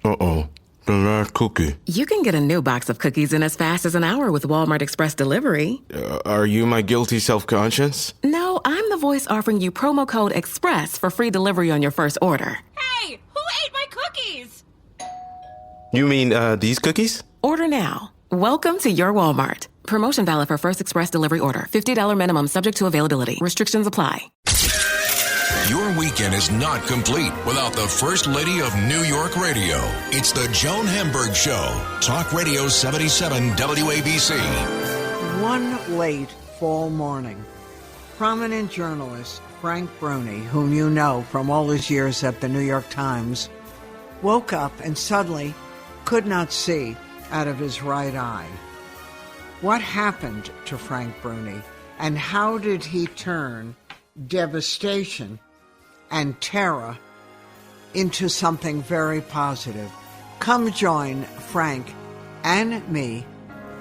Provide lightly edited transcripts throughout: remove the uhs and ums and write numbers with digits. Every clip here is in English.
Uh-oh. The last cookie. You can get a new box of cookies in as fast as an hour with Walmart Express Delivery. Are you my guilty self-conscience? No, I'm the voice offering you promo code EXPRESS for free delivery on your first order. Hey, who ate my cookies? You mean, these cookies? Order now. Welcome to your Walmart. Promotion valid for first express delivery order. $50 minimum subject to availability. Restrictions apply. Your weekend is not complete without the First Lady of New York Radio. It's the Joan Hamburg Show. Talk Radio 77 WABC. One late fall morning, prominent journalist Frank Bruni, whom you know from all his years at the New York Times, woke up and suddenly could not see out of his right eye. What happened to Frank Bruni, and how did he turn devastation and terror into something very positive? Come join Frank and me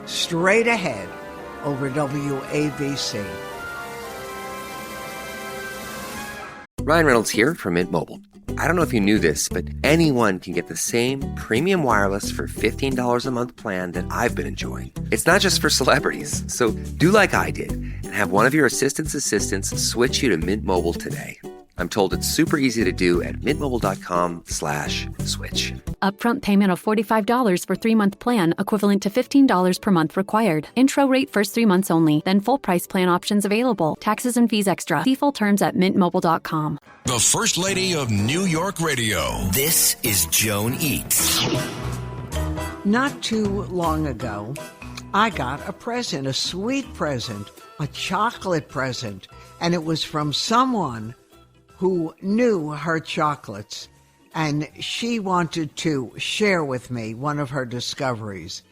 straight ahead over WABC. Ryan Reynolds here from Mint Mobile. I don't know if you knew this, but anyone can get the same premium wireless for $15 a month plan that I've been enjoying. It's not just for celebrities. So do like I did and have one of your assistants switch you to Mint Mobile today. I'm told it's super easy to do at mintmobile.com/switch. Upfront payment of $45 for 3-month plan, equivalent to $15 per month required. Intro rate first 3 months only, then full price plan options available. Taxes and fees extra. See full terms at mintmobile.com. The First Lady of New York Radio. This is Joan Eats. Not too long ago, I got a present, a sweet present, a chocolate present, and it was from someone who knew her chocolates, and she wanted to share with me one of her discoveries.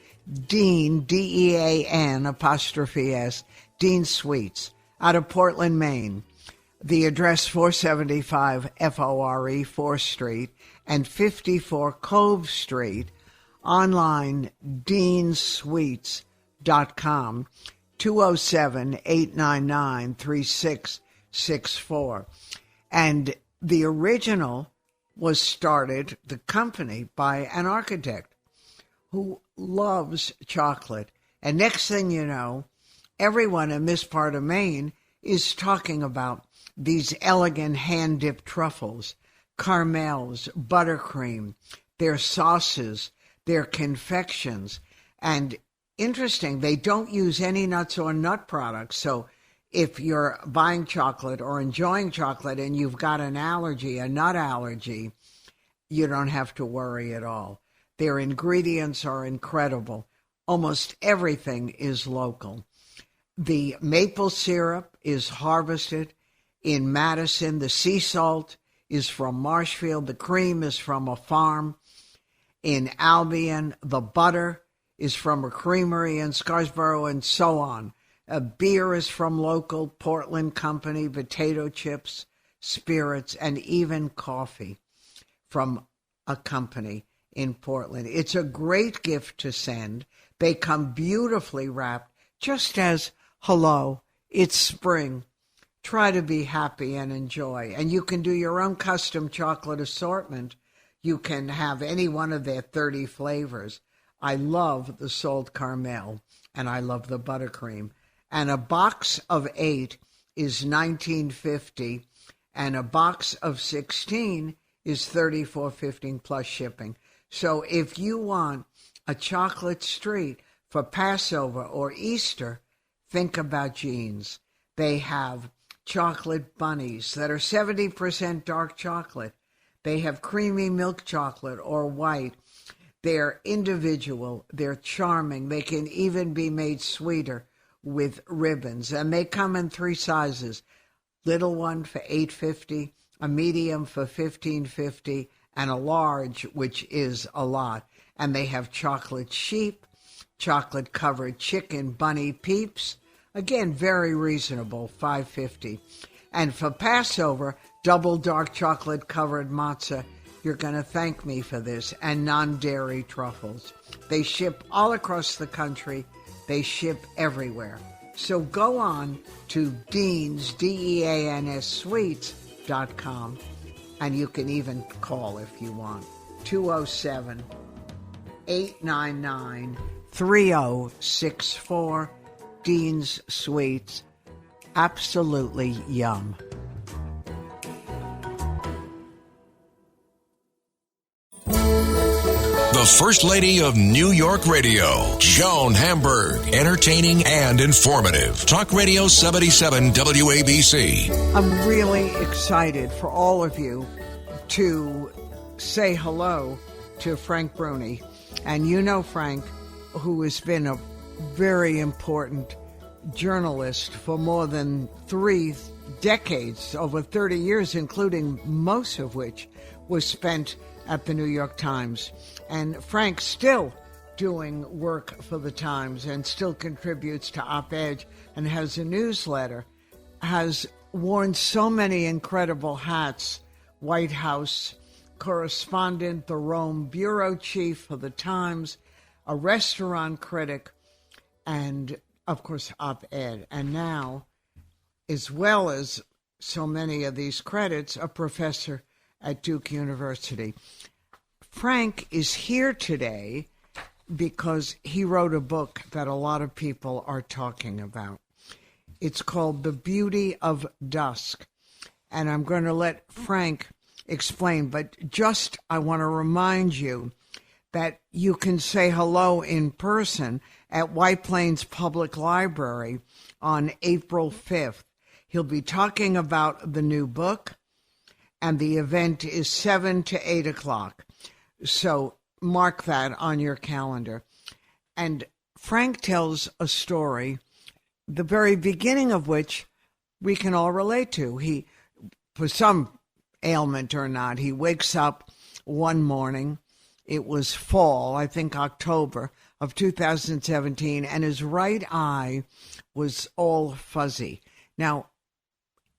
Dean, D-E-A-N, apostrophe S, Dean Sweets, out of Portland, Maine. The address 475 FORE 4th Street and 54 Cove Street. Online, deansweets.com, 207-899-3664. And the original was started, the company, by an architect who loves chocolate. And next thing you know, everyone in this part of Maine is talking about these elegant hand-dipped truffles, caramels, buttercream, their sauces, their confections. And interesting, they don't use any nuts or nut products. So if you're buying chocolate or enjoying chocolate and you've got an allergy, a nut allergy, you don't have to worry at all. Their ingredients are incredible. Almost everything is local. The maple syrup is harvested in Madison. The sea salt is from Marshfield. The cream is from a farm in Albion. The butter is from a creamery in Scarsborough, and so on. Beer is from local Portland company, potato chips, spirits, and even coffee from a company in Portland. It's a great gift to send. They come beautifully wrapped, just as, hello, it's spring. Try to be happy and enjoy. And you can do your own custom chocolate assortment. You can have any one of their 30 flavors. I love the salt caramel, and I love the buttercream. And a box of 8 is $19.50, and a box of 16 is $34.50 plus shipping. So if you want a chocolate street for Passover or Easter, think about Jeans. They have chocolate bunnies that are 70% dark chocolate. They have creamy milk chocolate or white. They're individual. They're charming. They can even be made sweeter with ribbons, and they come in 3 sizes: little one for $8.50, a medium for $15.50, and a large, which is a lot. And they have chocolate sheep, chocolate covered chicken, bunny peeps, again very reasonable, $5.50. And for Passover, double dark chocolate covered matzah. You're going to thank me for this. And non-dairy truffles. They ship all across the country. They ship everywhere. So go on to Dean's, DEANS Sweets.com, and you can even call if you want. 207-899-3064. Dean's Sweets. Absolutely yum. The First Lady of New York Radio, Joan Hamburg. Entertaining and informative. Talk Radio 77 WABC. I'm really excited for all of you to say hello to Frank Bruni. And you know Frank, who has been a very important journalist for more than 3 decades, over 30 years, including most of which was spent at the New York Times. And Frank's still doing work for the Times and still contributes to Op-Ed and has a newsletter, has worn so many incredible hats: White House correspondent, the Rome bureau chief for the Times, a restaurant critic, and, of course, Op-Ed. And now, as well as so many of these credits, a professor at Duke University. Frank is here today because he wrote a book that a lot of people are talking about. It's called The Beauty of Dusk. And I'm going to let Frank explain, but just I want to remind you that you can say hello in person at White Plains Public Library on April 5th. He'll be talking about the new book, and the event is 7 to 8 o'clock. So mark that on your calendar. And Frank tells a story, the very beginning of which we can all relate to. He, for some ailment or not, he wakes up one morning. It was fall, I think October of 2017, and his right eye was all fuzzy. Now,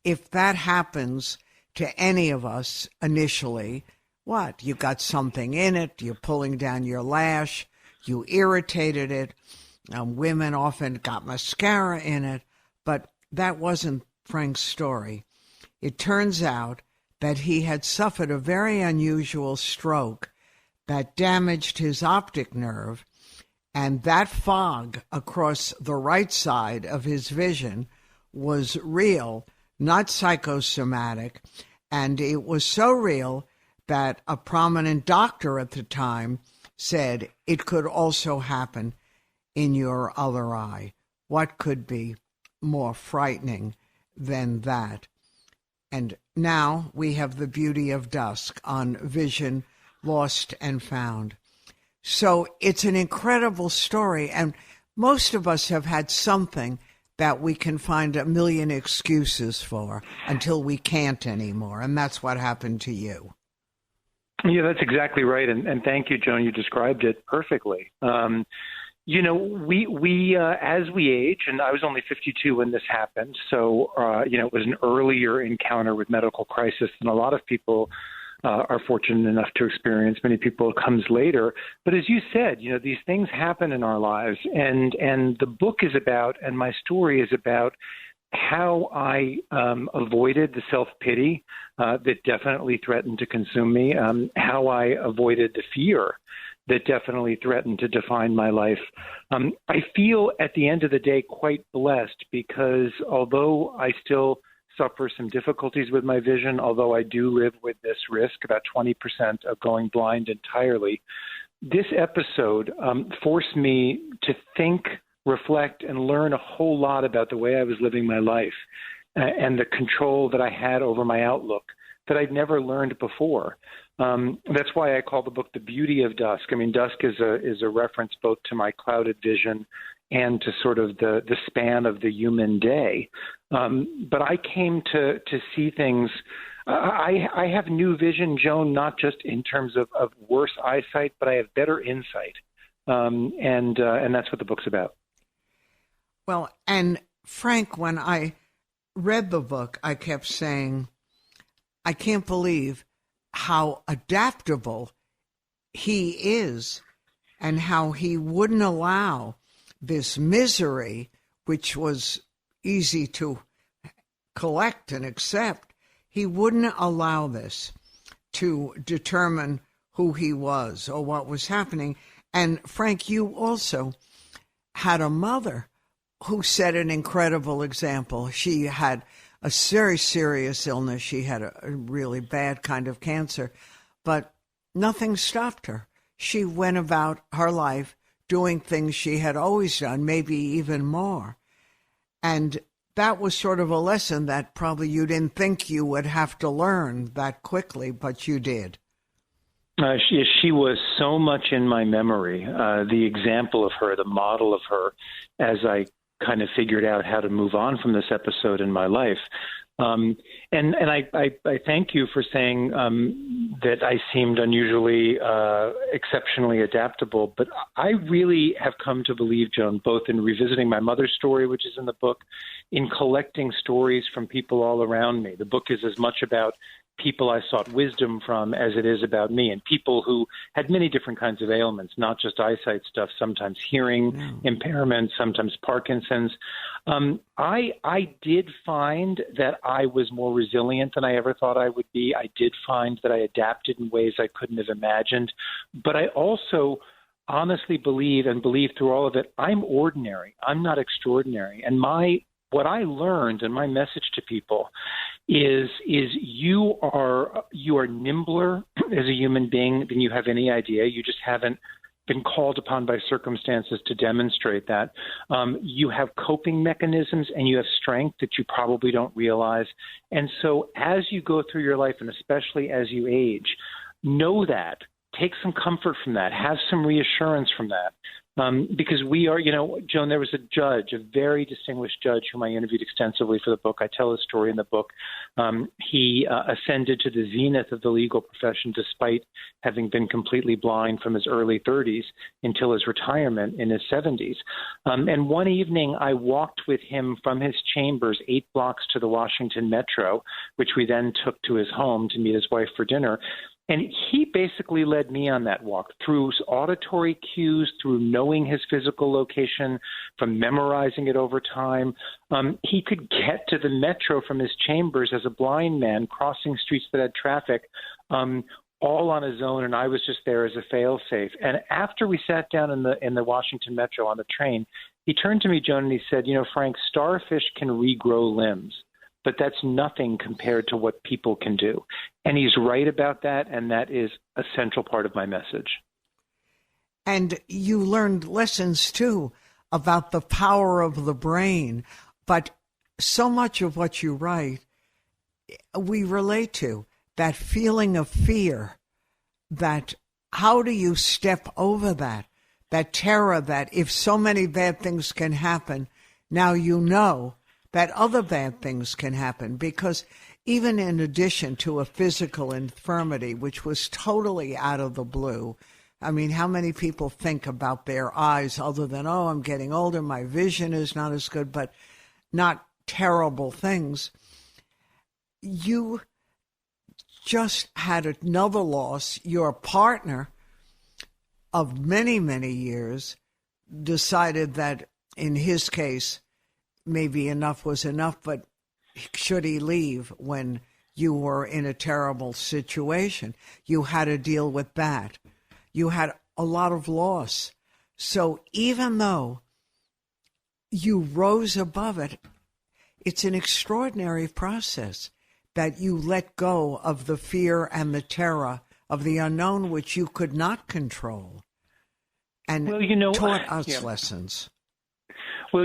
if that happens to any of us initially, what? You got something in it, you're pulling down your lash, you irritated it. Women often got mascara in it, but that wasn't Frank's story. It turns out that he had suffered a very unusual stroke that damaged his optic nerve, and that fog across the right side of his vision was real, not psychosomatic, and it was so real that a prominent doctor at the time said it could also happen in your other eye. What could be more frightening than that? And now we have The Beauty of Dusk on Vision Lost and Found. So it's an incredible story, and most of us have had something that we can find a million excuses for until we can't anymore, and that's what happened to you. Yeah, that's exactly right, and thank you, Joan. You described it perfectly. We as we age, and I was only 52 when this happened, so it was an earlier encounter with medical crisis than a lot of people are fortunate enough to experience. Many people it comes later. But as you said, these things happen in our lives. And the book is about, and my story is about, how I avoided the self-pity that definitely threatened to consume me, how I avoided the fear that definitely threatened to define my life. I feel at the end of the day quite blessed because although I still suffer some difficulties with my vision, although I do live with this risk, about 20% of going blind entirely, this episode forced me to think, reflect, and learn a whole lot about the way I was living my life and the control that I had over my outlook that I'd never learned before. That's why I call the book The Beauty of Dusk. I mean, dusk is a reference both to my clouded vision and to sort of the span of the human day. But I came to see things. I have new vision, Joan, not just in terms of worse eyesight, but I have better insight. And that's what the book's about. Well, and Frank, when I read the book, I kept saying, I can't believe how adaptable he is and how he wouldn't allow this misery, which was easy to collect and accept. He wouldn't allow this to determine who he was or what was happening. And Frank, you also had a mother who set an incredible example. She had a very serious illness. She had a really bad kind of cancer, but nothing stopped her. She went about her life doing things she had always done, maybe even more. And that was sort of a lesson that probably you didn't think you would have to learn that quickly, but you did. She was so much in my memory, the example of her, the model of her, as I kind of figured out how to move on from this episode in my life. And I thank you for saying that I seemed unusually, exceptionally adaptable. But I really have come to believe, Joan, both in revisiting my mother's story, which is in the book, in collecting stories from people all around me. The book is as much about people I sought wisdom from as it is about me, and people who had many different kinds of ailments, not just eyesight stuff, sometimes hearing impairment, sometimes Parkinson's. I did find that I was more resilient than I ever thought I would be. I did find that I adapted in ways I couldn't have imagined. But I also honestly believe through all of it, I'm ordinary. I'm not extraordinary. And what I learned, and my message to people, is you are nimbler as a human being than you have any idea. You just haven't been called upon by circumstances to demonstrate that. You have coping mechanisms and you have strength that you probably don't realize. And so as you go through your life, and especially as you age, know that. Take some comfort from that. Have some reassurance from that. Because we are, Joan, there was a judge, a very distinguished judge whom I interviewed extensively for the book. I tell his story in the book. He ascended to the zenith of the legal profession despite having been completely blind from his early 30s until his retirement in his 70s. And one evening I walked with him from his chambers 8 blocks to the Washington Metro, which we then took to his home to meet his wife for dinner. And he basically led me on that walk through auditory cues, through knowing his physical location, from memorizing it over time. He could get to the Metro from his chambers as a blind man, crossing streets that had traffic, all on his own, and I was just there as a fail-safe. And after we sat down in the Washington Metro on the train, he turned to me, Joan, and he said, Frank, starfish can regrow limbs, but that's nothing compared to what people can do. And he's right about that, and that is a central part of my message. And you learned lessons, too, about the power of the brain. But so much of what you write, we relate to. That feeling of fear, that how do you step over that terror that if so many bad things can happen, now you know that other bad things can happen, because even in addition to a physical infirmity, which was totally out of the blue, I mean, how many people think about their eyes other than, oh, I'm getting older, my vision is not as good, but not terrible things. You just had another loss. Your partner of many, many years decided that in his case, maybe enough was enough, but should he leave when you were in a terrible situation? You had to deal with that. You had a lot of loss. So even though you rose above it, it's an extraordinary process that you let go of the fear and the terror of the unknown, which you could not control, and taught us lessons. Well,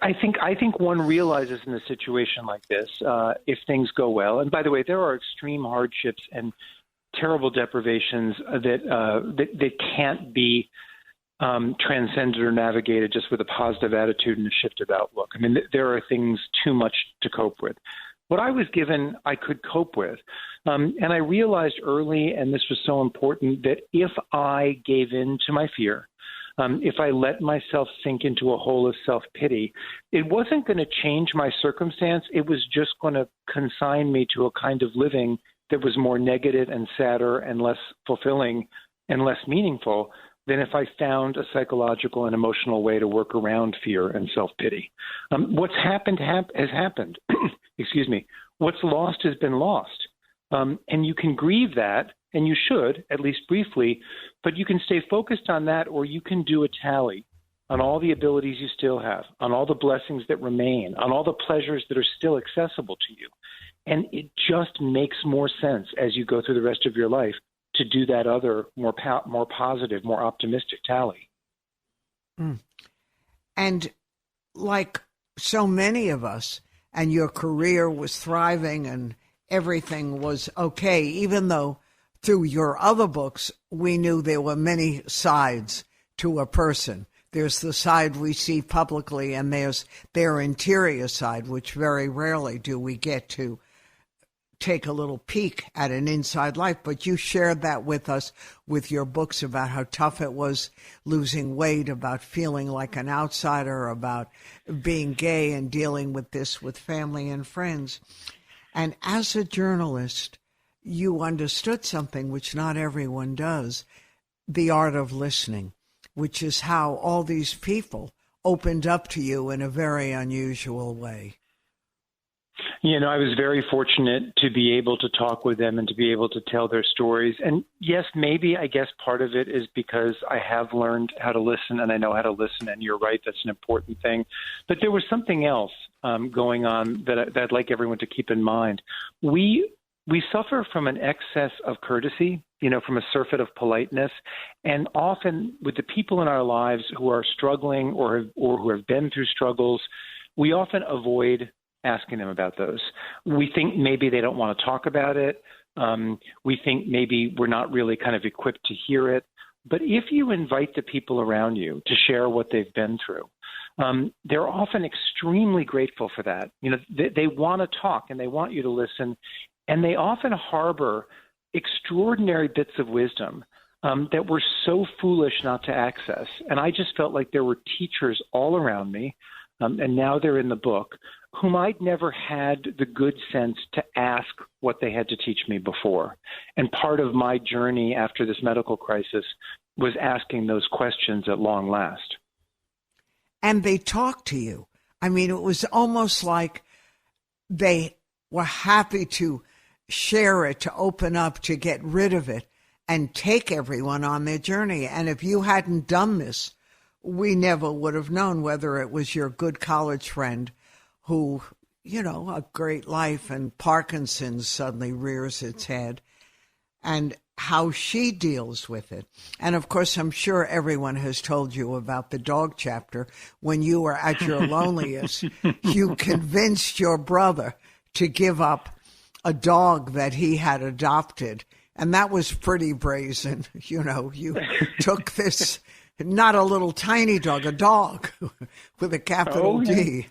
I think one realizes in a situation like this, if things go well, and by the way, there are extreme hardships and terrible deprivations that can't be transcended or navigated just with a positive attitude and a shift of outlook. I mean, there are things too much to cope with. What I was given, I could cope with. And I realized early, and this was so important, that if I gave in to my fear, if I let myself sink into a hole of self-pity, it wasn't going to change my circumstance. It was just going to consign me to a kind of living that was more negative and sadder and less fulfilling and less meaningful than if I found a psychological and emotional way to work around fear and self-pity. What's happened has happened. Excuse me. What's lost has been lost. And you can grieve that, and you should, at least briefly, but you can stay focused on that, or you can do a tally on all the abilities you still have, on all the blessings that remain, on all the pleasures that are still accessible to you. And it just makes more sense as you go through the rest of your life to do that other, more positive, more optimistic tally. And like so many of us, and your career was thriving and everything was okay, even though through your other books, we knew there were many sides to a person. There's the side we see publicly, and there's their interior side, which very rarely do we get to take a little peek at an inside life. But you shared that with us with your books about how tough it was losing weight, about feeling like an outsider, about being gay and dealing with this with family and friends. And as a journalist, you understood something which not everyone does, the art of listening, which is how all these people opened up to you in a very unusual way. I was very fortunate to be able to talk with them and to be able to tell their stories. And yes, I guess part of it is because I have learned how to listen, and I know how to listen. And you're right, that's an important thing. But there was something else going on that I'd like everyone to keep in mind. We suffer from an excess of courtesy, from a surfeit of politeness. And often with the people in our lives who are struggling or who have been through struggles, we often avoid asking them about those. We think maybe they don't want to talk about it. We think maybe we're not really kind of equipped to hear it. But if you invite the people around you to share what they've been through, they're often extremely grateful for that. They want to talk and they want you to listen, and they often harbor extraordinary bits of wisdom that we're so foolish not to access. And I just felt like there were teachers all around me, and now they're in the book, whom I'd never had the good sense to ask what they had to teach me before. And part of my journey after this medical crisis was asking those questions at long last. And they talked to you. I mean, it was almost like they were happy to share it, to open up, to get rid of it, and take everyone on their journey. And if you hadn't done this, we never would have known, whether it was your good college friend who, a great life, and Parkinson's suddenly rears its head, and how she deals with it. And of course, I'm sure everyone has told you about the dog chapter. When you were at your loneliest, you convinced your brother to give up a dog that he had adopted. And that was pretty brazen. You took this, not a little tiny dog, a dog with a capital D.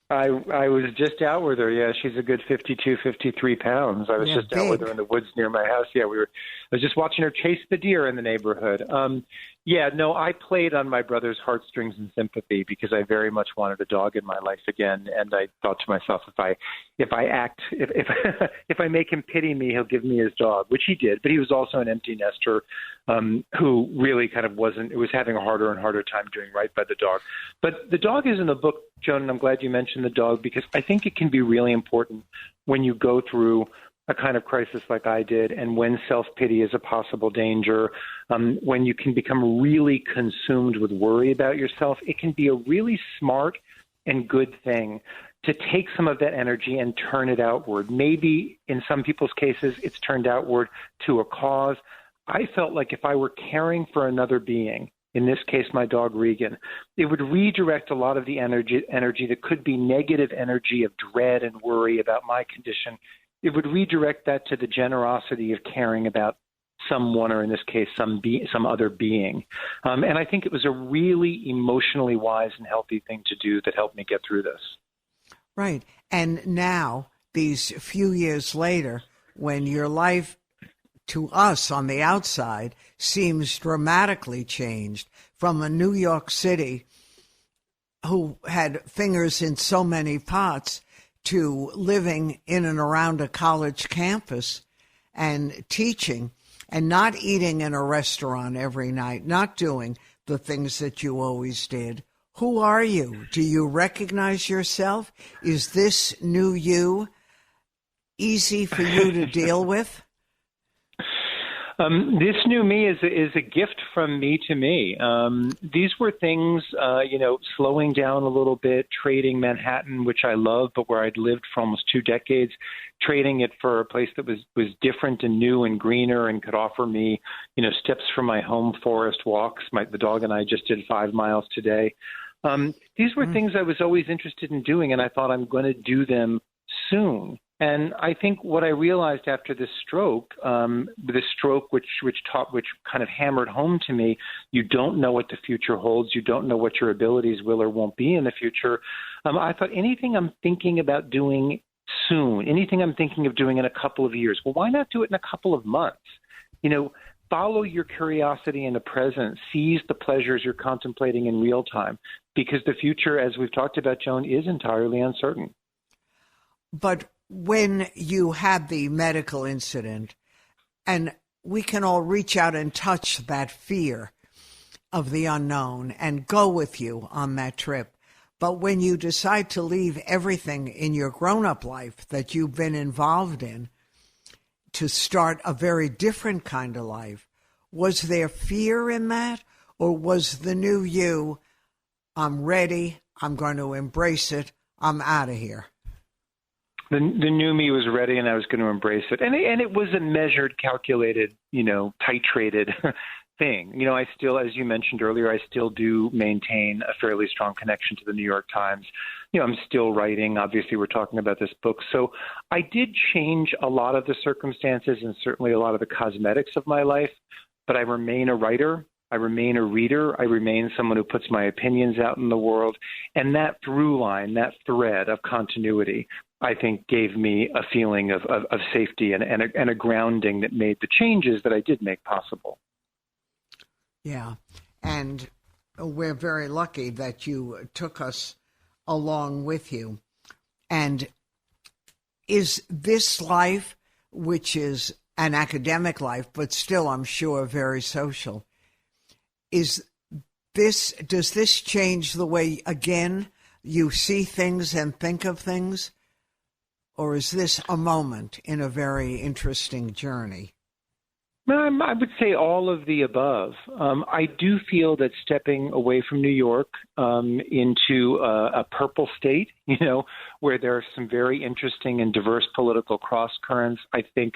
I was just out with her. Yeah, she's a good 52, 53 pounds. I was just big. Out with her in the woods near my house. Yeah, I was just watching her chase the deer in the neighborhood. I played on my brother's heartstrings and sympathy because I very much wanted a dog in my life again. And I thought to myself, if I make him pity me, he'll give me his dog, which he did. But he was also an empty nester who really kind of was having a harder and harder time doing right by the dog. But the dog is in the book, Joan, and I'm glad you mentioned the dog, because I think it can be really important when you go through a kind of crisis like I did, and when self-pity is a possible danger, when you can become really consumed with worry about yourself, it can be a really smart and good thing to take some of that energy and turn it outward. Maybe in some people's cases, it's turned outward to a cause. I felt like if I were caring for another being, in this case, my dog Regan, it would redirect a lot of the energy that could be negative energy of dread and worry about my condition. It would redirect that to the generosity of caring about someone, or in this case, some other being. And I think it was a really emotionally wise and healthy thing to do that helped me get through this. Right. And now, these few years later, when your life to us on the outside seems dramatically changed from a New York City who had fingers in so many pots to living in and around a college campus and teaching and not eating in a restaurant every night, not doing the things that you always did. Who are you? Do you recognize yourself? Is this new you easy for you to deal with? This new me is a gift from me to me. These were things, slowing down a little bit, trading Manhattan, which I love, but where I'd lived for almost 2 decades, trading it for a place that was different and new and greener and could offer me, steps from my home forest walks. The dog and I just did 5 miles today. These were things I was always interested in doing, and I thought I'm going to do them soon. And I think what I realized after this stroke, which kind of hammered home to me, you don't know what the future holds. You don't know what your abilities will or won't be in the future. I thought anything I'm thinking about doing soon, anything I'm thinking of doing in a couple of years, well, why not do it in a couple of months? Follow your curiosity in the present. Seize the pleasures you're contemplating in real time, because the future, as we've talked about, Joan, is entirely uncertain. But when you had the medical incident, and we can all reach out and touch that fear of the unknown and go with you on that trip. But when you decide to leave everything in your grown-up life that you've been involved in to start a very different kind of life, was there fear in that? Or was the new you, I'm ready, I'm going to embrace it, I'm out of here? The new me was ready, and I was going to embrace it. And it was a measured, calculated, titrated thing. I still, as you mentioned earlier, I still do maintain a fairly strong connection to the New York Times. I'm still writing. Obviously, we're talking about this book. So I did change a lot of the circumstances and certainly a lot of the cosmetics of my life, but I remain a writer. I remain a reader. I remain someone who puts my opinions out in the world. And that through line, that thread of continuity, I think gave me a feeling of safety and a grounding that made the changes that I did make possible. Yeah, and we're very lucky that you took us along with you. And is this life, which is an academic life, but still, I'm sure, very social, does this change the way, again, you see things and think of things? Or is this a moment in a very interesting journey? I would say all of the above. I do feel that stepping away from New York into a purple state, where there are some very interesting and diverse political cross currents, I think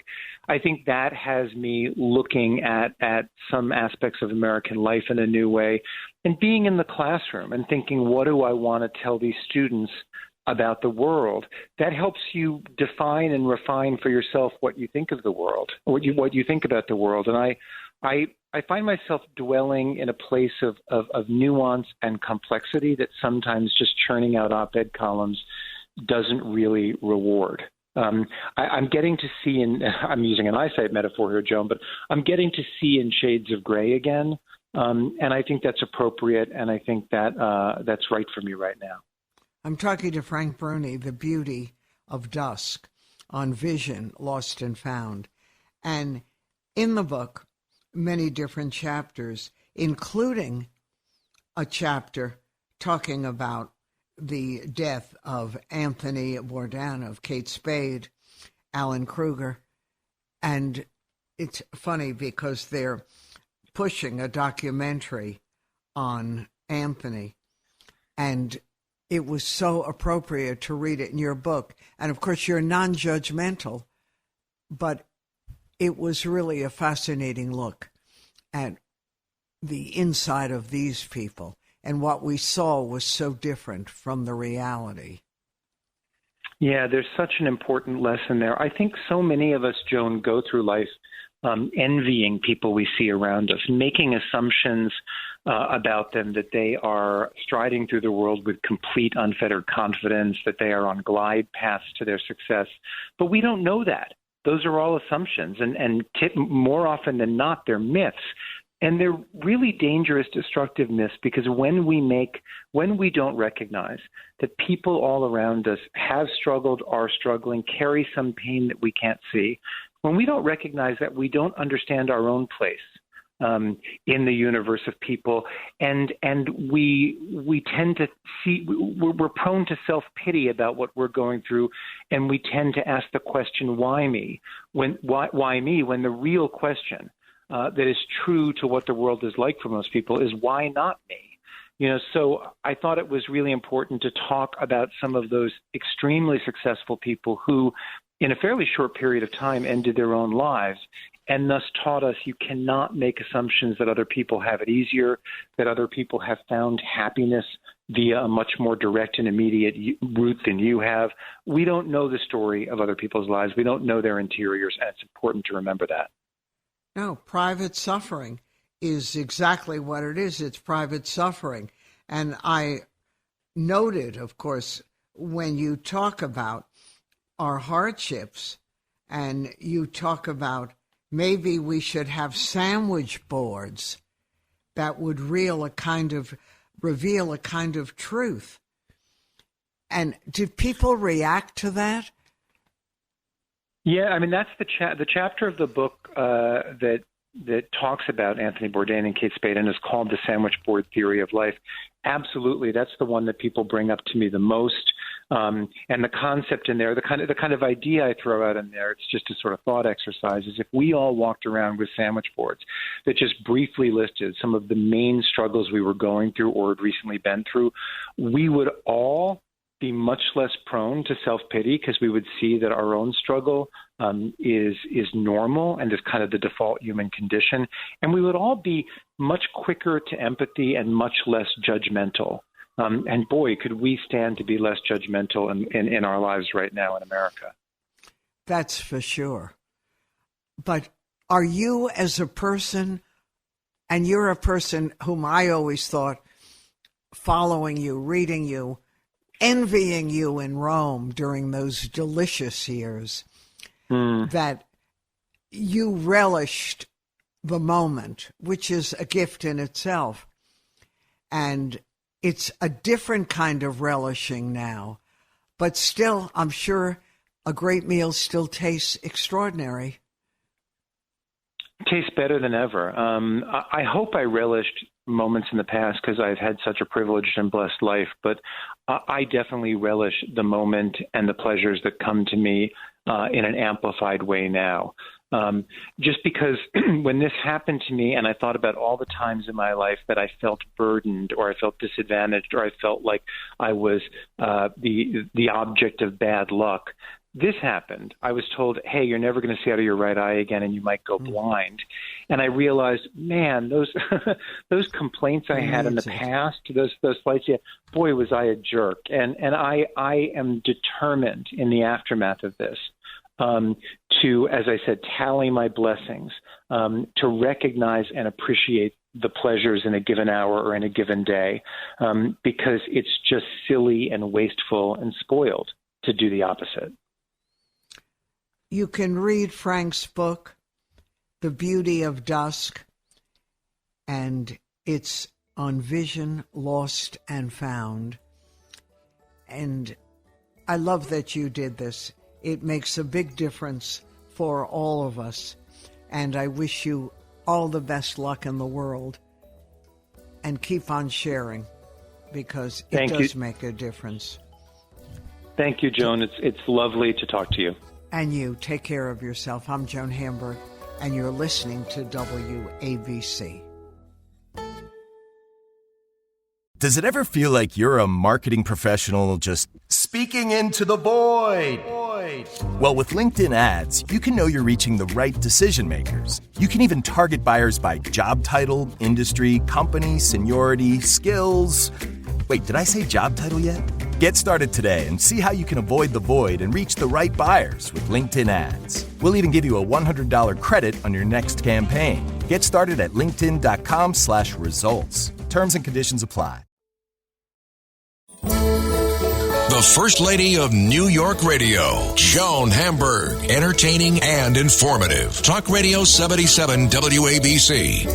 that has me looking at some aspects of American life in a new way, and being in the classroom and thinking, what do I want to tell these students about the world? That helps you define and refine for yourself what you think of the world, what you think about the world. And I find myself dwelling in a place of nuance and complexity that sometimes just churning out op-ed columns doesn't really reward. I'm getting to see I'm using an eyesight metaphor here, Joan, but I'm getting to see in shades of gray again. And I think that's appropriate. And I think that's right for me right now. I'm talking to Frank Bruni, The Beauty of Dusk, on Vision, Lost and Found. And in the book, many different chapters, including a chapter talking about the death of Anthony Bourdain, of Kate Spade, Alan Kruger. And it's funny because they're pushing a documentary on Anthony. And it was so appropriate to read it in your book. And, of course, you're non-judgmental, but it was really a fascinating look at the inside of these people. And what we saw was so different from the reality. Yeah, there's such an important lesson there. I think so many of us, Joan, go through life envying people we see around us, making assumptions about them, that they are striding through the world with complete unfettered confidence, that they are on glide paths to their success. But we don't know that. Those are all assumptions, and more often than not, they're myths. And they're really dangerous, destructive myths, because when we don't recognize that people all around us have struggled, are struggling, carry some pain that we can't see, when we don't recognize that, we don't understand our own place in the universe of people, and we tend to see we're prone to self-pity about what we're going through, and we tend to ask the question, why me? Why me? When the real question that is true to what the world is like for most people is, why not me? So I thought it was really important to talk about some of those extremely successful people who, in a fairly short period of time, ended their own lives, and thus taught us you cannot make assumptions that other people have it easier, that other people have found happiness via a much more direct and immediate route than you have. We don't know the story of other people's lives. We don't know their interiors, and it's important to remember that. No, private suffering is exactly what it is. It's private suffering. And I noted, of course, when you talk about our hardships and you talk about maybe we should have sandwich boards that would reveal a kind of truth. And did people react to that? Yeah, I mean, that's the chapter of the book that talks about Anthony Bourdain and Kate Spade and is called The Sandwich Board Theory of Life. Absolutely, that's the one that people bring up to me the most. And the concept in there, the kind of idea I throw out in there, it's just a sort of thought exercise, is if we all walked around with sandwich boards that just briefly listed some of the main struggles we were going through or had recently been through, we would all be much less prone to self-pity because we would see that our own struggle is normal and is kind of the default human condition. And we would all be much quicker to empathy and much less judgmental. And boy, could we stand to be less judgmental in our lives right now in America. That's for sure. But are you as a person, and you're a person whom I always thought, following you, reading you, envying you in Rome during those delicious years, that you relished the moment, which is a gift in itself. And it's a different kind of relishing now. But still, I'm sure a great meal still tastes extraordinary. Tastes better than ever. I hope I relished moments in the past because I've had such a privileged and blessed life, but I definitely relish the moment and the pleasures that come to me in an amplified way now. Just because when this happened to me and I thought about all the times in my life that I felt burdened or I felt disadvantaged or I felt like I was the object of bad luck, this happened. I was told, hey, you're never going to see out of your right eye again and you might go blind. And I realized, man, those those complaints I had in the past, those flights, yeah, boy, was I a jerk. And I am determined in the aftermath of this to, as I said, tally my blessings, to recognize and appreciate the pleasures in a given hour or in a given day, because it's just silly and wasteful and spoiled to do the opposite. You can read Frank's book, The Beauty of Dusk, and it's on Vision, Lost and Found. And I love that you did this. It makes a big difference for all of us. And I wish you all the best luck in the world. And keep on sharing, because it does make a difference. Thank you, Joan. It's lovely to talk to you. And you, take care of yourself. I'm Joan Hamburg, and you're listening to WABC. Does it ever feel like you're a marketing professional just speaking into the void? Well, with LinkedIn ads, you can know you're reaching the right decision makers. You can even target buyers by job title, industry, company, seniority, skills. Wait, did I say job title yet? Get started today and see how you can avoid the void and reach the right buyers with LinkedIn ads. We'll even give you a $100 credit on your next campaign. Get started at linkedin.com/results. Terms and conditions apply. The First Lady of New York Radio, Joan Hamburg. Entertaining and informative. Talk Radio 77 WABC.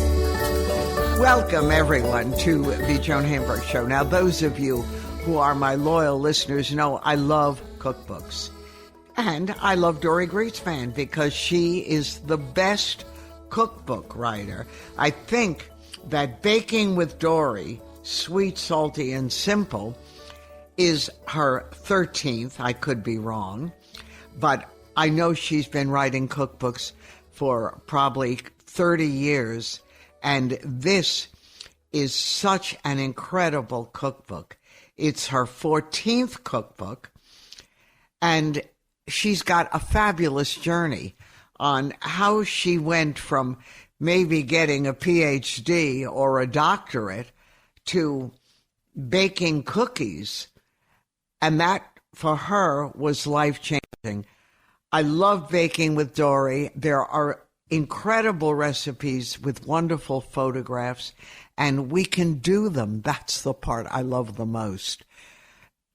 Welcome, everyone, to the Joan Hamburg Show. Now, those of you who are my loyal listeners know I love cookbooks. And I love Dorie Greenspan because she is the best cookbook writer. I think that Baking with Dorie, Sweet, Salty, and Simple, is her 13th. I could be wrong, but I know she's been writing cookbooks for probably 30 years, and this is such an incredible cookbook. It's her 14th cookbook, and she's got a fabulous journey on how she went from maybe getting a PhD or a doctorate to baking cookies. And that, for her, was life-changing. I love Baking with Dorie. There are incredible recipes with wonderful photographs, and we can do them. That's the part I love the most.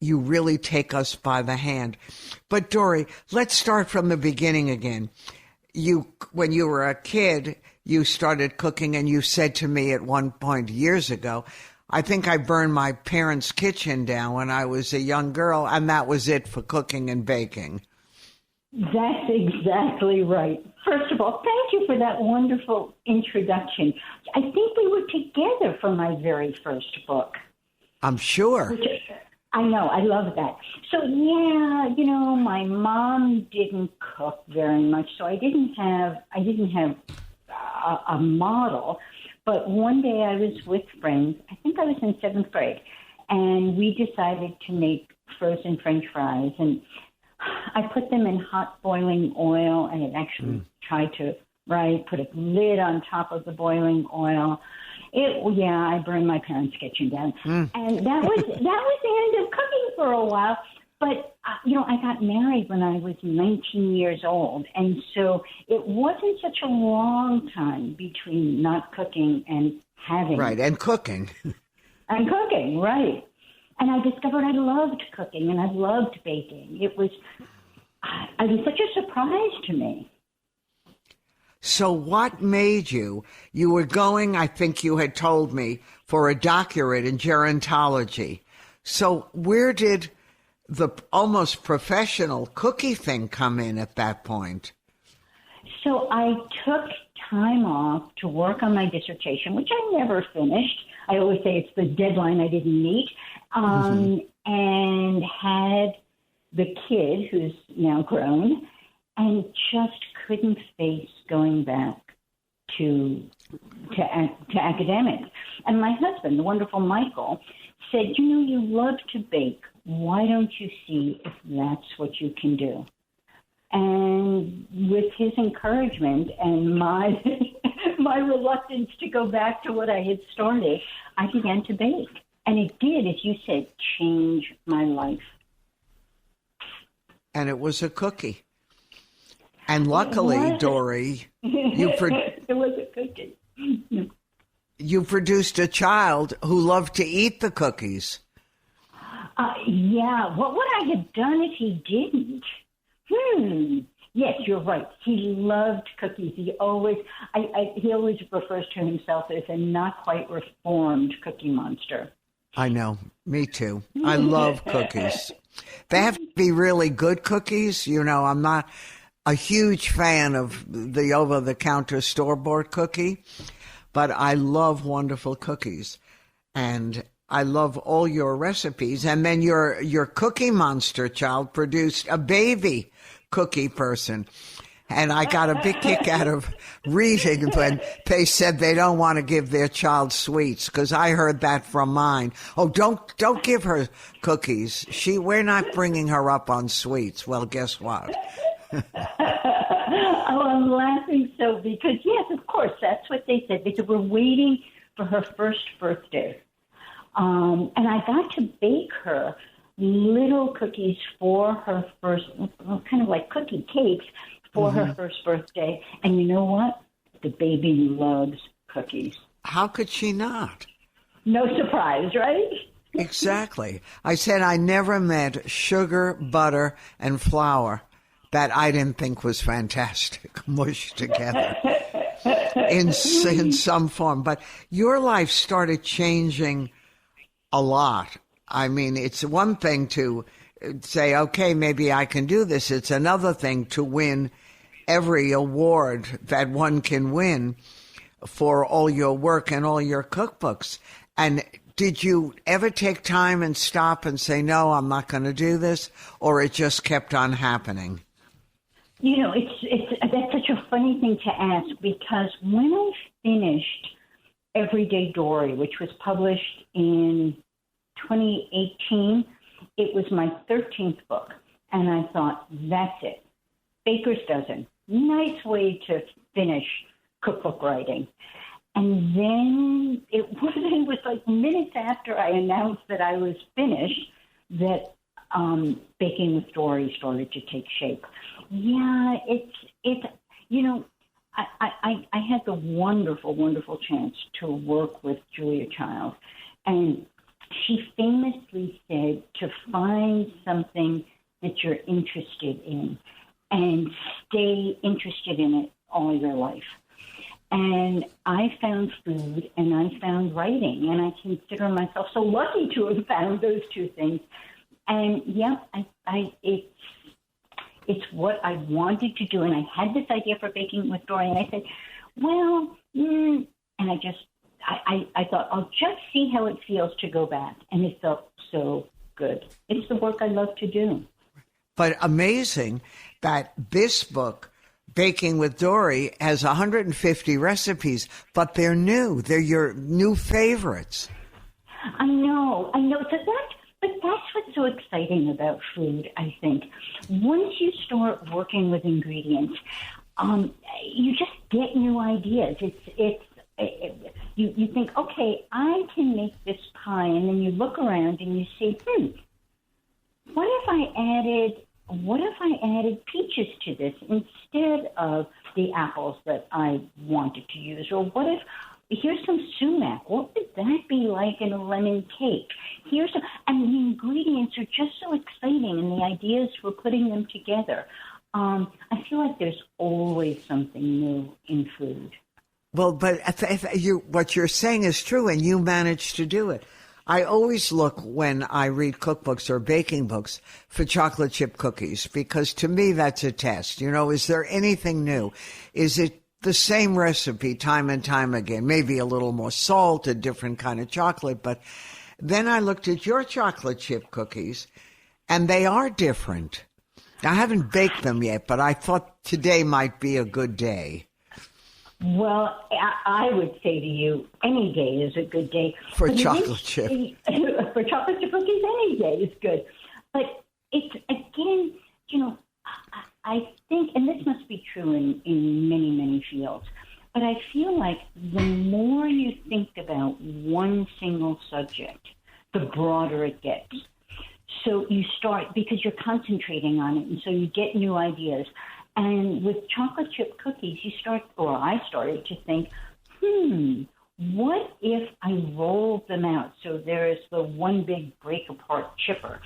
You really take us by the hand. But Dorie, let's start from the beginning again. When you were a kid, you started cooking, and you said to me at one point years ago, I think I burned my parents' kitchen down when I was a young girl, and that was it for cooking and baking. That's exactly right. First of all, thank you for that wonderful introduction. I think we were together for my very first book. I'm sure. I know, I love that. So, yeah, my mom didn't cook very much, so I didn't have a model. But one day I was with friends, I think I was in 7th grade, and we decided to make frozen French fries. And I put them in hot boiling oil. I had actually tried to, put a lid on top of the boiling oil. I burned my parents' kitchen down. And that was the end of cooking for a while. But, I got married when I was 19 years old. And so it wasn't such a long time between not cooking and having. Right, and cooking. And cooking, right. And I discovered I loved cooking and I loved baking. It was such a surprise to me. So what made you were going, I think you had told me, for a doctorate in gerontology. So where did the almost professional cookie thing come in at that point? So I took time off to work on my dissertation, which I never finished. I always say it's the deadline I didn't meet, and had the kid who's now grown, and just couldn't face going back to academics. And my husband, the wonderful Michael, said, you love to bake. Why don't you see if that's what you can do? And with his encouragement and my reluctance to go back to what I had started, I began to bake. And it did, as you said, change my life. And it was a cookie. And luckily, Dorie, it was a cookie. You produced a child who loved to eat the cookies. What would I have done if he didn't? Yes, you're right. He loved cookies. He always refers to himself as a not quite reformed cookie monster. I know. Me too. I love cookies. They have to be really good cookies. I'm not a huge fan of the over-the-counter store-bought cookie, but I love wonderful cookies. And I love all your recipes. And then your Cookie Monster child produced a baby cookie person. And I got a big kick out of reading when they said they don't want to give their child sweets, because I heard that from mine. Oh, don't give her cookies. We're not bringing her up on sweets. Well, guess what? I'm laughing so because, yes, of course, that's what they said. They said, we're waiting for her first birthday. And I got to bake her little cookies for her first, kind of like cookie cakes for her first birthday. And you know what? The baby loves cookies. How could she not? No surprise, right? Exactly. I said I never met sugar, butter, and flour that I didn't think was fantastic, mushed together in some form. But your life started changing a lot. I mean, it's one thing to say, okay, maybe I can do this. It's another thing to win every award that one can win for all your work and all your cookbooks. And did you ever take time and stop and say, no, I'm not going to do this, or it just kept on happening? You know, that's such a funny thing to ask, because when I finished Everyday Dorie, which was published in 2018, it was my 13th book. And I thought, that's it. Baker's Dozen. Nice way to finish cookbook writing. And then it was like minutes after I announced that I was finished that Baking with Dorie started to take shape. Yeah, it's you know, I had the wonderful chance to work with Julia Childs, and she famously said to find something that you're interested in and stay interested in it all your life. And I found food and I found writing, and I consider myself so lucky to have found those two things. And yeah, it's what I wanted to do. And I had this idea for Baking with Dorie, and I said, well, and I thought, I'll just see how it feels to go back. And it felt so good. It's the work I love to do. But amazing that this book, Baking with Dorie, has 150 recipes, but they're new. They're your new favorites. I know. But that's what's so exciting about food, I think. Once you start working with ingredients, you just get new ideas. You think, okay, I can make this pie, and then you look around and you say, what if I added peaches to this instead of the apples that I wanted to use? Or what if, here's some sumac. What would that be like in a lemon cake? And the ingredients are just so exciting, and the ideas for putting them together. I feel like there's always something new in food. Well, but what you're saying is true, and you managed to do it. I always look when I read cookbooks or baking books for chocolate chip cookies, because to me that's a test. You know, is there anything new? Is it the same recipe time and time again? Maybe a little more salt, a different kind of chocolate. But then I looked at your chocolate chip cookies, and they are different. I haven't baked them yet, but I thought today might be a good day. Well, I would say to you, any day is a good day. For chocolate chip. For chocolate chip cookies, any day is good. But it's, again, you know, I think, and this must be true in many, many fields, but I feel like the more you think about one single subject, the broader it gets. So you start, because you're concentrating on it, and so you get new ideas. And with chocolate chip cookies, I started to think, what if I rolled them out? So there is the one big break apart chipper.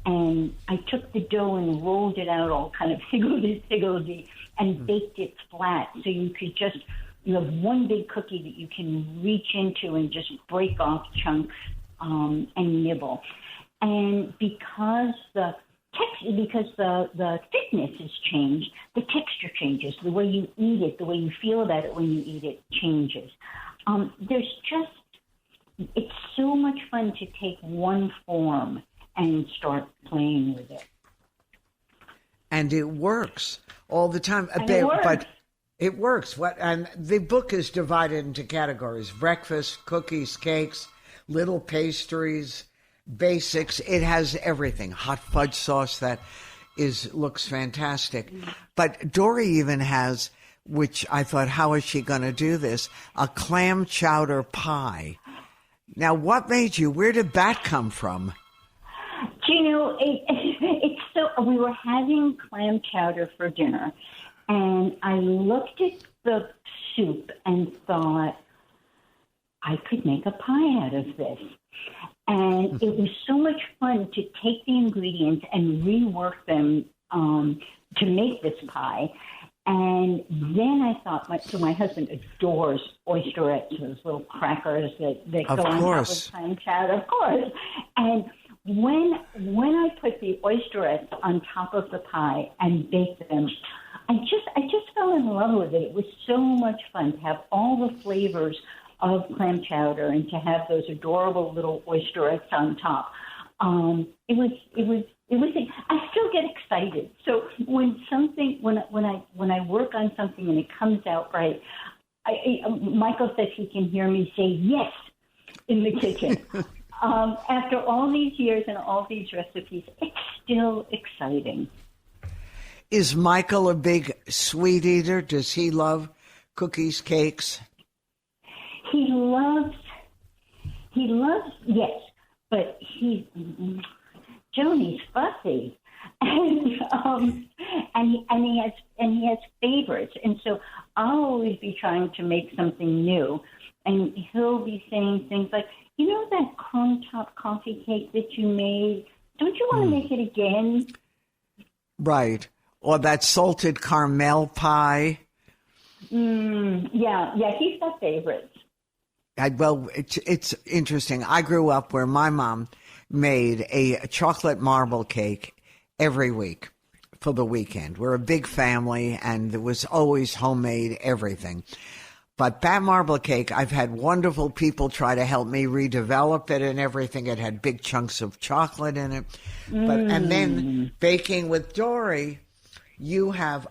And I took the dough and rolled it out all kind of higgledy-piggledy and baked it flat. So you have one big cookie that you can reach into and just break off chunks and nibble. And because the thickness has changed, the texture changes. The way you eat it, the way you feel about it when you eat it changes. It's so much fun to take one form and start playing with it. And it works all the time. But it works. And the book is divided into categories: breakfast, cookies, cakes, little pastries, basics. It has everything. Hot fudge sauce that looks fantastic. But Dorie even has, which I thought, how is she going to do this? A clam chowder pie. Now, what made you? Where did that come from? You know, it's so. We were having clam chowder for dinner, and I looked at the soup and thought, I could make a pie out of this. And it was so much fun to take the ingredients and rework them to make this pie. And then I thought, my husband adores oysterettes, those little crackers that go on top of clam chowder, of course. And when I put the oysterettes on top of the pie and baked them, I just love with it. It was so much fun to have all the flavors of clam chowder and to have those adorable little oysterettes on top. It was. I still get excited. So when I work on something and it comes out right, Michael says he can hear me say yes in the kitchen. After all these years and all these recipes, it's still exciting. Is Michael a big sweet eater? Does he love cookies, cakes? He loves, yes, but Joan, he's fussy, and he has favorites, and so I'll always be trying to make something new, and he'll be saying things like, you know that corn top coffee cake that you made? Don't you want to make it again? Right. Or that salted caramel pie. Yeah, he's got favorites. It's interesting. I grew up where my mom made a chocolate marble cake every week for the weekend. We're a big family, and there was always homemade everything. But that marble cake, I've had wonderful people try to help me redevelop it and everything. It had big chunks of chocolate in it. And then baking with Dorie, you have,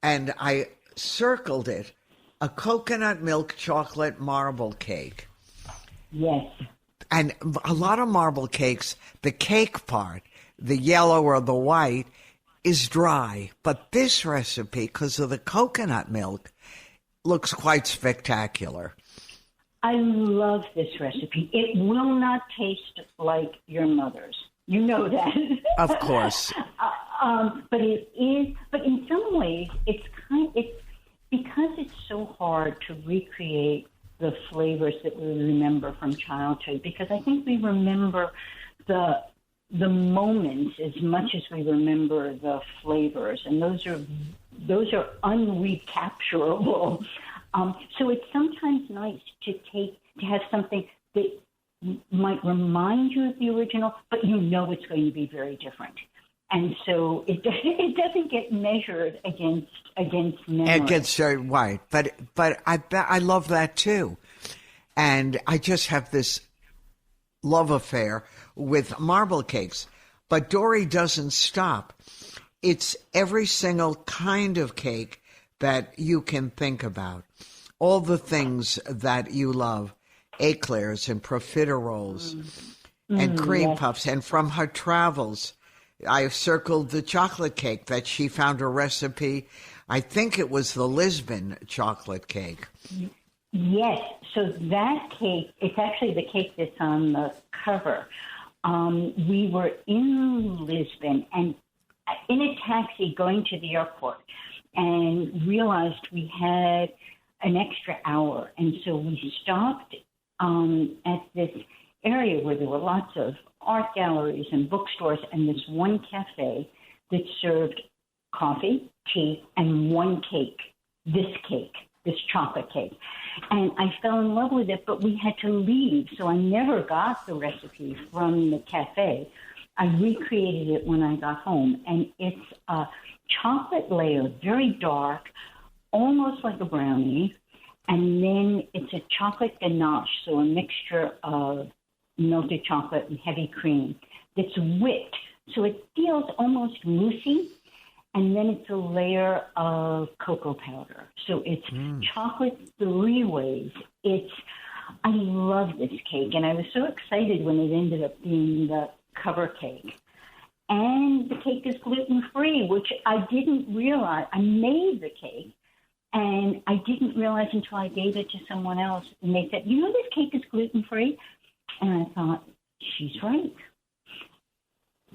and I circled it, a coconut milk chocolate marble cake. Yes. And a lot of marble cakes, the cake part, the yellow or the white, is dry. But this recipe, because of the coconut milk, looks quite spectacular. I love this recipe. It will not taste like your mother's. You know that. Of course. But it is. But in some ways, it's because it's so hard to recreate the flavors that we remember from childhood. Because I think we remember the moments as much as we remember the flavors, and those are unrecapturable. So it's sometimes nice to have something that might remind you of the original, but you know it's going to be very different. And so it doesn't get measured against memory. Against right, but I love that too, and I just have this love affair with marble cakes. But Dorie doesn't stop. It's every single kind of cake that you can think about. All the things that you love, eclairs and profiteroles and cream puffs. And from her travels, I circled the chocolate cake that she found a recipe. I think it was the Lisbon chocolate cake. Yes. So that cake, it's actually the cake that's on the cover. We were in Lisbon and in a taxi going to the airport and realized we had an extra hour. And so we stopped at this area where there were lots of art galleries and bookstores and this one cafe that served coffee, tea, and one cake, this chocolate cake. And I fell in love with it, but we had to leave, so I never got the recipe from the cafe. I recreated it when I got home, and it's a chocolate layer, very dark, almost like a brownie, and then it's a chocolate ganache, so a mixture of melted chocolate and heavy cream that's whipped, so it feels almost moussey, and then it's a layer of cocoa powder. So it's chocolate three ways. I love this cake, and I was so excited when it ended up being the cover cake. And the cake is gluten-free, which I didn't realize. I made the cake, and I didn't realize until I gave it to someone else. And they said, you know, this cake is gluten-free? And I thought, she's right.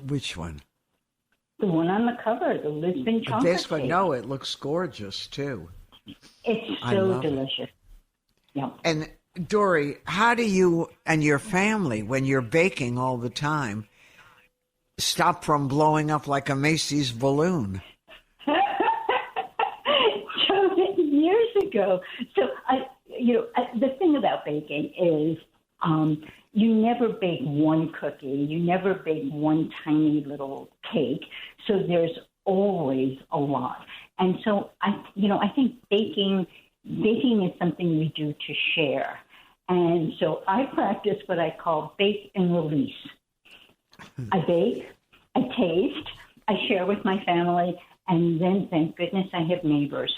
Which one? The one on the cover, the Lisbon chocolate This one, cake. no, it looks gorgeous, too. It's so delicious. Yeah. And Dorie, how do you and your family, when you're baking all the time, stop from blowing up like a Macy's balloon? Years ago. So, the thing about baking is you never bake one cookie. You never bake one tiny little cake. So there's always a lot. And so I think baking is something we do to share. And so I practice what I call bake and release. I bake, I taste, I share with my family, and then thank goodness I have neighbors.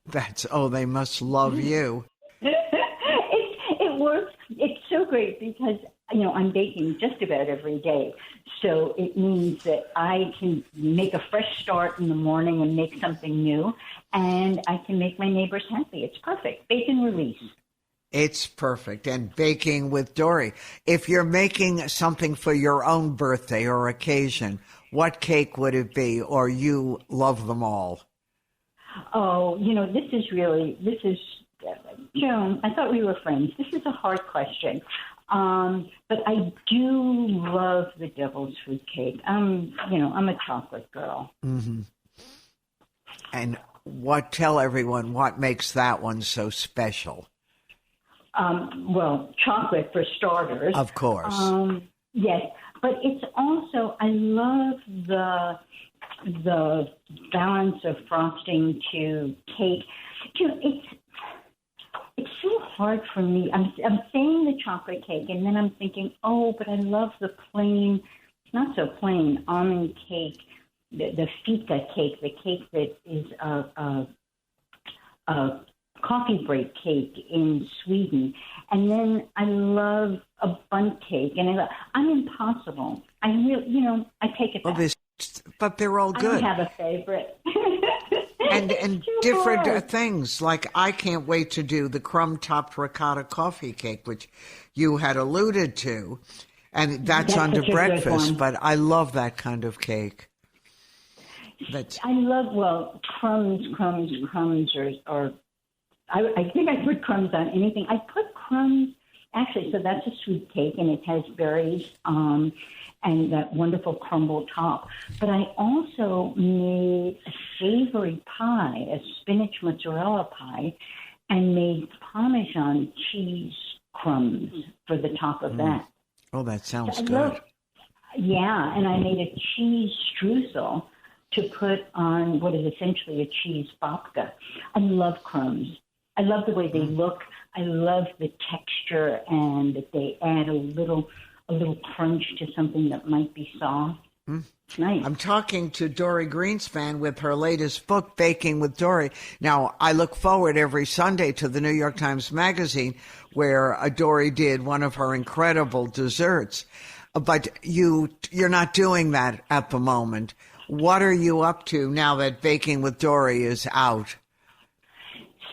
They must love you. It works. It's so great because, I'm baking just about every day. So it means that I can make a fresh start in the morning and make something new, and I can make my neighbors happy. It's perfect. Bake and release. It's perfect. And baking with Dorie. If you're making something for your own birthday or occasion, what cake would it be, or you love them all? Oh, this is Joan, I thought we were friends. This is a hard question. But I do love the devil's food cake. I'm a chocolate girl. Mm-hmm. And tell everyone what makes that one so special. Well, chocolate for starters. Of course. Yes, but it's also, I love the balance of frosting to cake. It's so hard for me. I'm saying the chocolate cake, and then I'm thinking, but I love the plain, not so plain, almond cake, the fika cake, the cake that is a coffee break cake in Sweden. And then I love a bundt cake, and I'm impossible. I really, I take it back. But they're all good. I don't have a favorite. and different things. Like, I can't wait to do the crumb-topped ricotta coffee cake, which you had alluded to. And that's under breakfast, but I love that kind of cake. I love, crumbs, or I think I put crumbs on anything. I put crumbs, actually, so that's a sweet cake, and it has berries and that wonderful crumble top. But I also made a savory pie, a spinach mozzarella pie, and made Parmesan cheese crumbs for the top of that. Oh, that sounds good. And I made a cheese streusel to put on what is essentially a cheese babka. I love crumbs. I love the way they look. I love the texture, and that they add a little crunch to something that might be soft. It's nice. I'm talking to Dorie Greenspan with her latest book, Baking with Dorie. Now, I look forward every Sunday to the New York Times Magazine, where Dorie did one of her incredible desserts. But you're not doing that at the moment. What are you up to now that Baking with Dorie is out?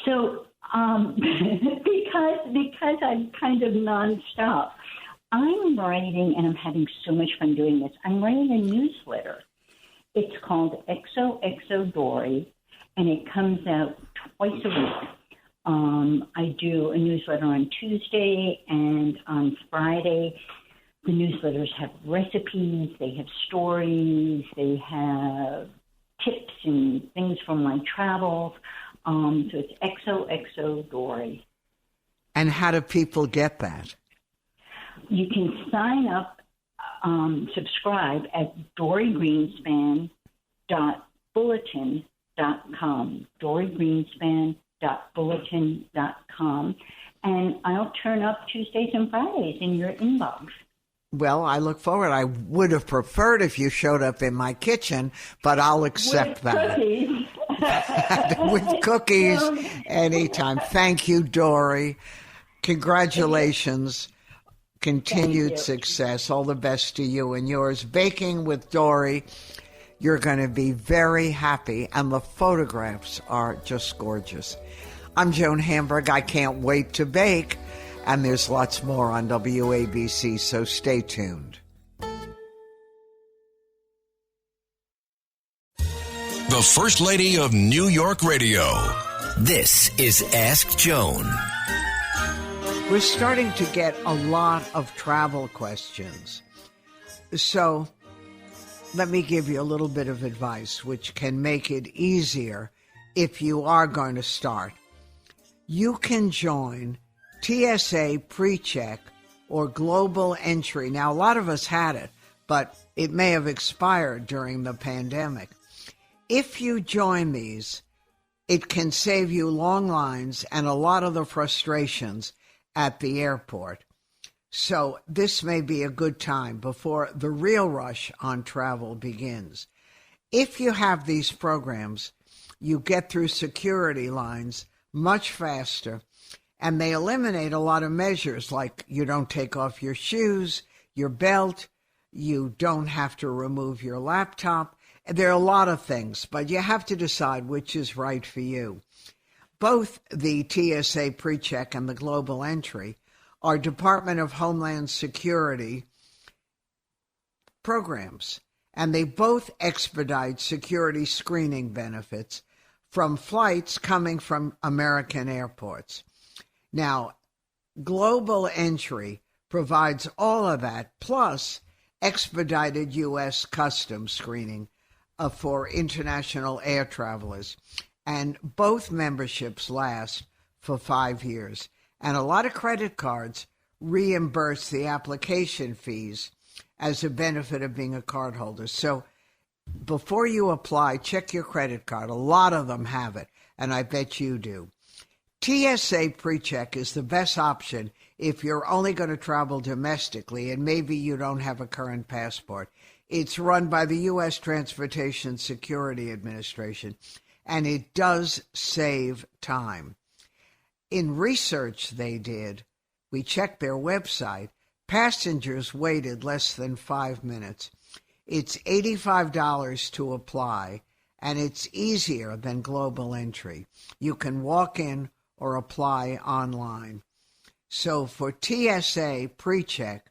So, because I'm kind of nonstop, I'm writing, and I'm having so much fun doing this. I'm writing a newsletter. It's called XOXO Dorie, and it comes out twice a week. I do a newsletter on Tuesday, and on Friday, the newsletters have recipes, they have stories, they have tips and things from my travels. So it's XOXO Dorie. And how do people get that? You can sign up, subscribe at DorieGreenspan.bulletin.com, DorieGreenspan.bulletin.com, and I'll turn up Tuesdays and Fridays in your inbox. Well, I look forward. I would have preferred if you showed up in my kitchen, but I'll accept that. Cookies. With cookies anytime. Thank you, Dorie. Congratulations. Continued success. All the best to you and yours. Baking with Dorie. You're going to be very happy, and the photographs are just gorgeous. I'm Joan Hamburg. I can't wait to bake, and there's lots more on WABC, so stay tuned. The First Lady of New York Radio. This is Ask Joan. We're starting to get a lot of travel questions. So let me give you a little bit of advice, which can make it easier if you are going to start. You can join TSA PreCheck or Global Entry. Now, a lot of us had it, but it may have expired during the pandemic. if you join these, it can save you long lines and a lot of the frustrations at the airport. So this may be a good time before the real rush on travel begins. If you have these programs, you get through security lines much faster, and they eliminate a lot of measures like you don't take off your shoes, your belt, you don't have to remove your laptop. There are a lot of things, but you have to decide which is right for you. Both the TSA PreCheck and the Global Entry are Department of Homeland Security programs, and they both expedite security screening benefits from flights coming from American airports. Now, Global Entry provides all of that, plus expedited U.S. customs screening for international air travelers. And both memberships last for 5 years. And a lot of credit cards reimburse the application fees as a benefit of being a cardholder. So before you apply, check your credit card. A lot of them have it, and I bet you do. TSA PreCheck is the best option if you're only going to travel domestically and maybe you don't have a current passport. It's run by the U.S. Transportation Security Administration, and it does save time. In research they did, we checked their website, passengers waited less than 5 minutes. It's $85 to apply, and it's easier than Global Entry. You can walk in or apply online. So for TSA PreCheck,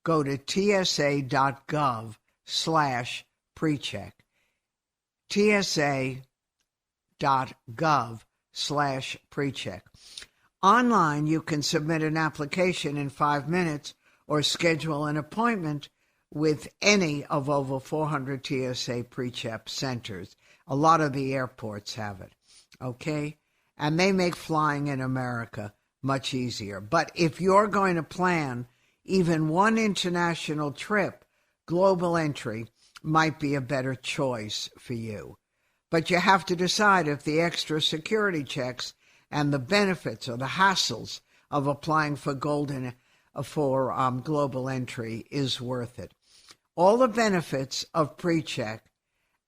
go to tsa.gov/PreCheck. tsa.gov/PreCheck. Online, you can submit an application in 5 minutes or schedule an appointment with any of over 400 TSA PreCheck centers. A lot of the airports have it, okay? And they make flying in America much easier. But if you're going to plan even one international trip, Global Entry might be a better choice for you. But you have to decide if the extra security checks and the benefits or the hassles of applying for Global Entry is worth it. All the benefits of PreCheck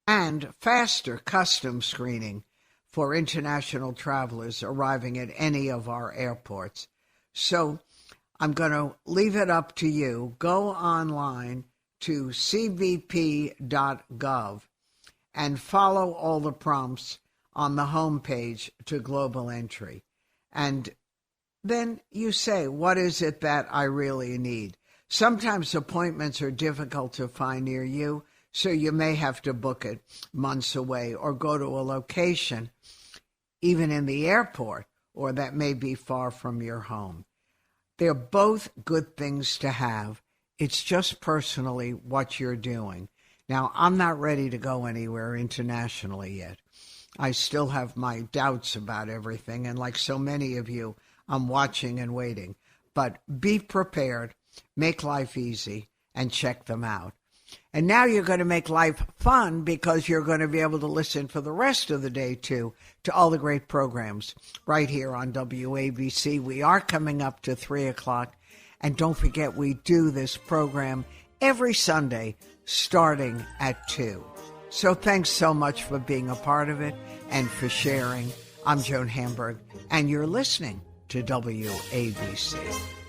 and faster customs screening for international travelers arriving at any of our airports. So I'm going to leave it up to you. Go online to cbp.gov and follow all the prompts on the homepage to Global Entry. And then you say, what is it that I really need? Sometimes appointments are difficult to find near you, so you may have to book it months away or go to a location, even in the airport, or that may be far from your home. They're both good things to have. It's just personally what you're doing. Now, I'm not ready to go anywhere internationally yet. I still have my doubts about everything, and like so many of you, I'm watching and waiting. But be prepared, make life easy, and check them out. And now you're going to make life fun because you're going to be able to listen for the rest of the day, too, to all the great programs right here on WABC. We are coming up to 3 o'clock. And don't forget, we do this program every Sunday starting at 2. So thanks so much for being a part of it and for sharing. I'm Joan Hamburg, and you're listening to WABC.